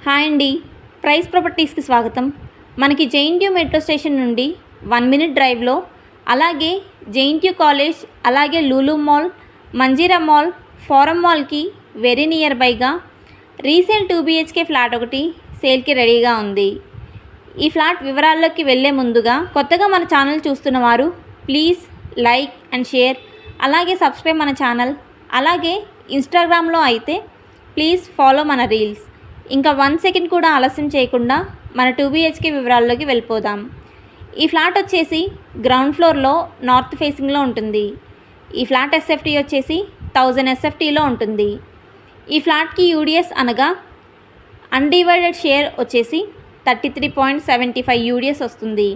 Hi అండి, price ప్రాపర్టీస్కి స్వాగతం. మనకి జేఎన్టీయూ మెట్రో స్టేషన్ నుండి 1 మినిట్ డ్రైవ్లో, అలాగే జేఎన్టీయూ కాలేజ్, అలాగే Lulu mall, Manjeera mall, Forum మాల్కి వెరీ నియర్ బైగా రీసేల్ 2 BHK ఫ్లాట్ ఒకటి సేల్కి రెడీగా ఉంది. ఈ ఫ్లాట్ వివరాల్లోకి వెళ్ళే ముందుగా కొత్తగా మన ఛానల్ చూస్తున్న వారు ప్లీజ్ లైక్ అండ్ షేర్, అలాగే సబ్స్క్రైబ్ మన ఛానల్. అలాగే ఇన్స్టాగ్రామ్లో అయితే ప్లీజ్ ఫాలో మన రీల్స్. ఇంకా 1 సెకండ్ కూడా ఆలస్యం చేయకుండా మన 2 BHK వివరాల్లోకి వెళ్ళిపోదాం. ఈ ఫ్లాట్ వచ్చేసి గ్రౌండ్ ఫ్లోర్లో నార్త్ ఫేసింగ్లో ఉంటుంది. ఈ ఫ్లాట్ SFT వచ్చేసి 1000 SFTలో ఉంటుంది. ఈ ఫ్లాట్కి UDS అనగా అన్డివైడెడ్ షేర్ వచ్చేసి 33.75 UDS వస్తుంది.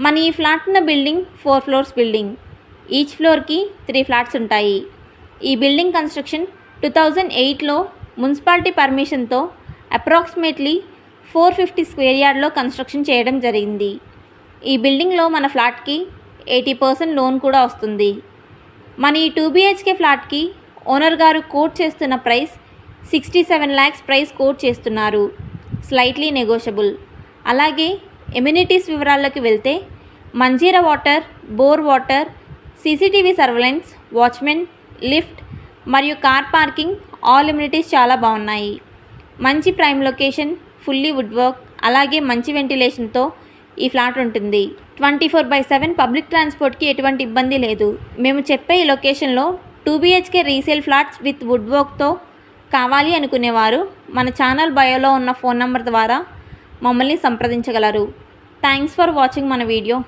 మన ఈ ఫ్లాట్ ఉన్న బిల్డింగ్ 4 ఫ్లోర్స్ బిల్డింగ్. ఈచ్ ఫ్లోర్కి 3 ఫ్లాట్స్ ఉంటాయి. ఈ బిల్డింగ్ కన్స్ట్రక్షన్ 2008లో మున్సిపాలిటీ పర్మిషన్తో అప్రాక్సిమేట్లీ 450 స్క్వేర్ యార్డ్లో కన్స్ట్రక్షన్ చేయడం జరిగింది. ఈ బిల్డింగ్లో మన ఫ్లాట్కి 80% లోన్ కూడా వస్తుంది. మన ఈ 2 BHK ఫ్లాట్కి ఓనర్ గారు కోట్ చేస్తున్న ప్రైస్ 67 lakhs ప్రైస్ కోట్ చేస్తున్నారు. Slightly negotiable. అలాగే ఎమ్యూనిటీస్ వివరాల్లోకి వెళ్తే Manjira water, bore water, CCTV surveillance, watchman, lift మరియు కార్ పార్కింగ్, ఆల్ ఎమ్యూనిటీస్ చాలా బాగున్నాయి. మంచి prime location, fully wood work, అలాగే మంచి వెంటిలేషన్తో ఈ ఫ్లాట్ ఉంటుంది. 24/7 పబ్లిక్ ట్రాన్స్పోర్ట్కి ఎటువంటి ఇబ్బంది లేదు. మేము చెప్పే ఈ లొకేషన్లో 2 BHK resale flats with would వర్క్తో కావాలి అనుకునేవారు మన ఛానల్ బయోలో ఉన్న ఫోన్ నెంబర్ ద్వారా మమ్మల్ని సంప్రదించగలరు. థ్యాంక్స్ ఫర్ వాచింగ్ మన వీడియో.